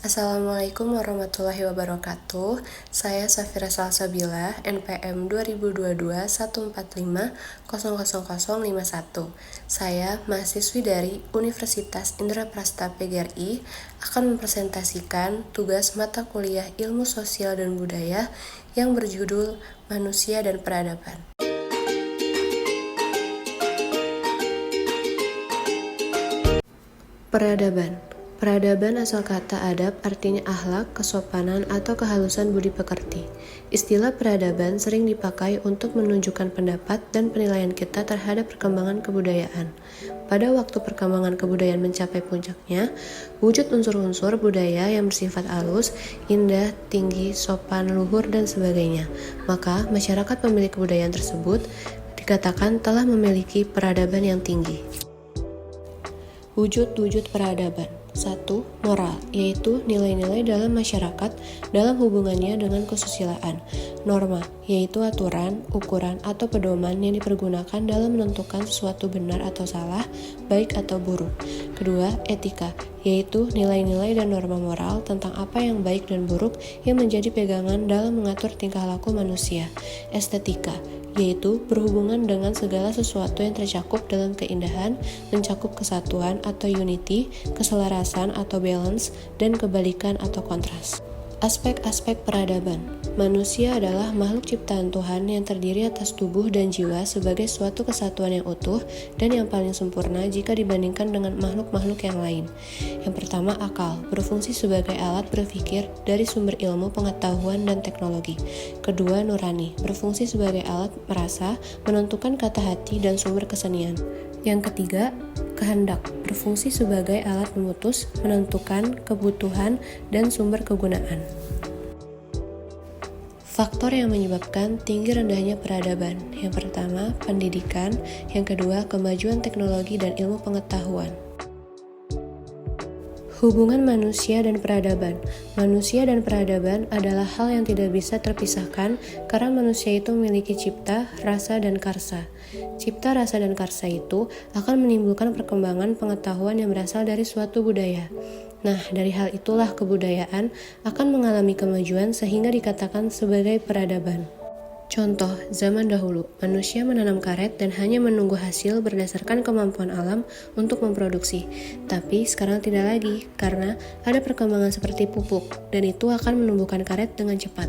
Assalamualaikum warahmatullahi wabarakatuh. Saya Safira Salsabila, NPM 202214500051. Saya mahasiswi dari Universitas Indraprasta PGRI akan mempresentasikan tugas mata kuliah Ilmu Sosial dan Budaya yang berjudul Manusia dan Peradaban. Peradaban asal kata adab artinya akhlak, kesopanan, atau kehalusan budi pekerti. Istilah peradaban sering dipakai untuk menunjukkan pendapat dan penilaian kita terhadap perkembangan kebudayaan. Pada waktu perkembangan kebudayaan mencapai puncaknya, wujud unsur-unsur budaya yang bersifat halus, indah, tinggi, sopan, luhur, dan sebagainya. Maka, masyarakat pemilik kebudayaan tersebut dikatakan telah memiliki peradaban yang tinggi. Wujud-wujud peradaban. 1. Moral, yaitu nilai-nilai dalam masyarakat dalam hubungannya dengan kesusilaan. Norma, yaitu aturan, ukuran, atau pedoman yang dipergunakan dalam menentukan sesuatu benar atau salah, baik atau buruk. Kedua, etika, yaitu nilai-nilai dan norma moral tentang apa yang baik dan buruk yang menjadi pegangan dalam mengatur tingkah laku manusia. Estetika, yaitu berhubungan dengan segala sesuatu yang tercakup dalam keindahan, mencakup kesatuan atau unity, keselarasan atau balance, dan kebalikan atau kontras. Aspek-aspek peradaban. Manusia adalah makhluk ciptaan Tuhan yang terdiri atas tubuh dan jiwa sebagai suatu kesatuan yang utuh dan yang paling sempurna jika dibandingkan dengan makhluk-makhluk yang lain. Yang pertama, akal, berfungsi sebagai alat berpikir dari sumber ilmu, pengetahuan, dan teknologi. Kedua, nurani, berfungsi sebagai alat merasa, menentukan kata hati, dan sumber kesenian. Yang ketiga, kehendak, berfungsi sebagai alat memutus, menentukan kebutuhan, dan sumber kegunaan. Faktor yang menyebabkan tinggi rendahnya peradaban. Yang pertama, pendidikan. Yang kedua, kemajuan teknologi dan ilmu pengetahuan. Hubungan manusia dan peradaban. Manusia dan peradaban adalah hal yang tidak bisa terpisahkan karena manusia itu memiliki cipta, rasa, dan karsa. Cipta, rasa, dan karsa itu akan menimbulkan perkembangan pengetahuan yang berasal dari suatu budaya. Nah, dari hal itulah kebudayaan akan mengalami kemajuan sehingga dikatakan sebagai peradaban. Contoh, zaman dahulu, manusia menanam karet dan hanya menunggu hasil berdasarkan kemampuan alam untuk memproduksi. Tapi sekarang tidak lagi, karena ada perkembangan seperti pupuk, dan itu akan menumbuhkan karet dengan cepat.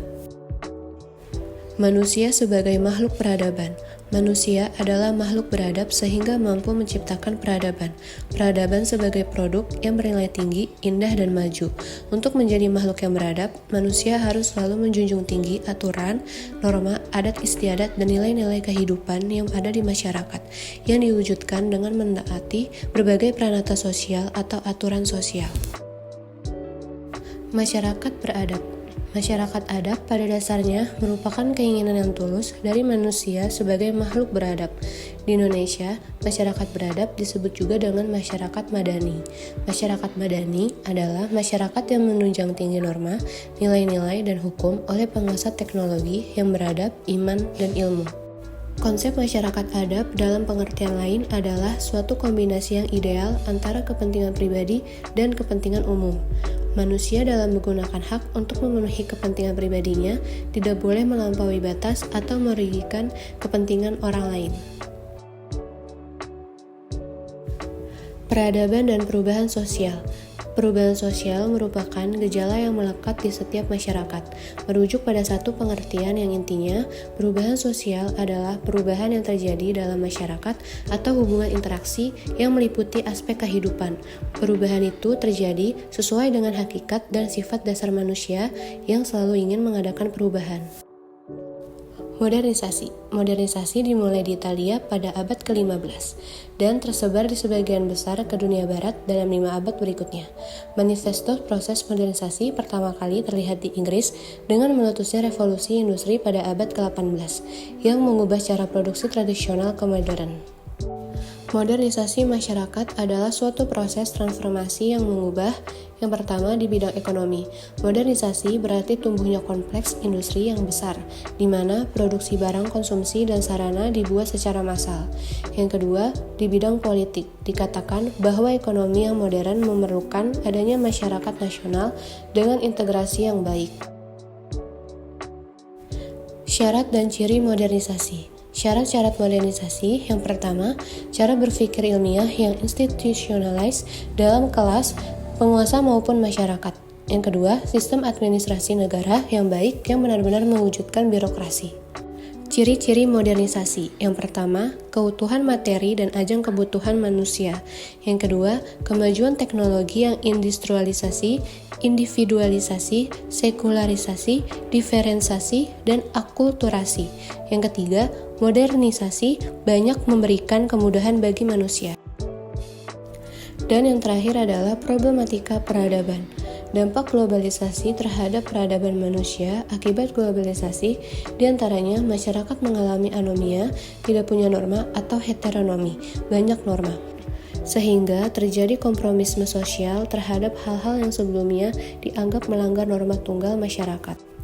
Manusia sebagai makhluk peradaban. Manusia adalah makhluk beradab sehingga mampu menciptakan peradaban. Peradaban sebagai produk yang bernilai tinggi, indah, dan maju. Untuk menjadi makhluk yang beradab, manusia harus selalu menjunjung tinggi aturan, norma, adat istiadat, dan nilai-nilai kehidupan yang ada di masyarakat, yang diwujudkan dengan menaati berbagai pranata sosial atau aturan sosial. Masyarakat beradab. Masyarakat adab pada dasarnya merupakan keinginan yang tulus dari manusia sebagai makhluk beradab. Di Indonesia, masyarakat beradab disebut juga dengan masyarakat madani. Masyarakat madani adalah masyarakat yang menunjang tinggi norma, nilai-nilai, dan hukum oleh penguasa teknologi yang beradab, iman, dan ilmu. Konsep masyarakat adab dalam pengertian lain adalah suatu kombinasi yang ideal antara kepentingan pribadi dan kepentingan umum. Manusia dalam menggunakan hak untuk memenuhi kepentingan pribadinya tidak boleh melampaui batas atau merugikan kepentingan orang lain. Peradaban dan perubahan sosial. Perubahan sosial merupakan gejala yang melekat di setiap masyarakat, merujuk pada satu pengertian yang intinya, perubahan sosial adalah perubahan yang terjadi dalam masyarakat atau hubungan interaksi yang meliputi aspek kehidupan. Perubahan itu terjadi sesuai dengan hakikat dan sifat dasar manusia yang selalu ingin mengadakan perubahan. Modernisasi dimulai di Italia pada abad ke-15 dan tersebar di sebagian besar ke dunia barat dalam 5 abad berikutnya. Manifesto proses modernisasi pertama kali terlihat di Inggris dengan meletusnya revolusi industri pada abad ke-18 yang mengubah cara produksi tradisional ke modern. Modernisasi masyarakat adalah suatu proses transformasi yang mengubah, yang pertama di bidang ekonomi. Modernisasi berarti tumbuhnya kompleks industri yang besar, di mana produksi barang konsumsi dan sarana dibuat secara massal. Yang kedua, di bidang politik, dikatakan bahwa ekonomi yang modern memerlukan adanya masyarakat nasional dengan integrasi yang baik. Syarat dan ciri modernisasi. Syarat-syarat modernisasi yang pertama, cara berpikir ilmiah yang institutionalized dalam kelas, penguasa maupun masyarakat. Yang kedua, sistem administrasi negara yang baik yang benar-benar mewujudkan birokrasi. Ciri-ciri modernisasi. Yang pertama, keutuhan materi dan ajang kebutuhan manusia. Yang kedua, kemajuan teknologi yang industrialisasi, individualisasi, sekularisasi, diferensiasi, dan akulturasi. Yang ketiga, modernisasi banyak memberikan kemudahan bagi manusia. Dan yang terakhir adalah problematika peradaban. Dampak globalisasi terhadap peradaban manusia akibat globalisasi, diantaranya masyarakat mengalami anomia, tidak punya norma atau heteronomi, banyak norma. Sehingga terjadi kompromisme sosial terhadap hal-hal yang sebelumnya dianggap melanggar norma tunggal masyarakat.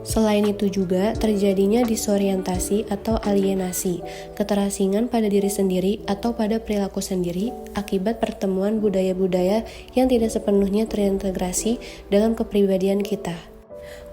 Selain itu juga terjadinya disorientasi atau alienasi, keterasingan pada diri sendiri atau pada perilaku sendiri akibat pertemuan budaya-budaya yang tidak sepenuhnya terintegrasi dalam kepribadian kita.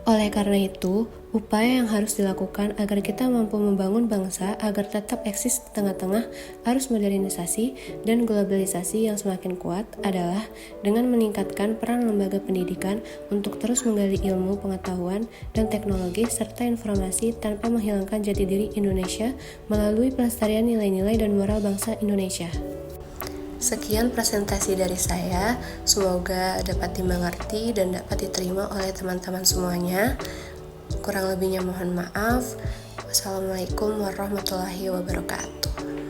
Oleh karena itu, upaya yang harus dilakukan agar kita mampu membangun bangsa agar tetap eksis di tengah-tengah arus modernisasi dan globalisasi yang semakin kuat adalah dengan meningkatkan peran lembaga pendidikan untuk terus menggali ilmu, pengetahuan, dan teknologi serta informasi tanpa menghilangkan jati diri Indonesia melalui pelestarian nilai-nilai dan moral bangsa Indonesia. Sekian presentasi dari saya, semoga dapat dimengerti dan dapat diterima oleh teman-teman semuanya. Kurang lebihnya mohon maaf. Wassalamualaikum warahmatullahi wabarakatuh.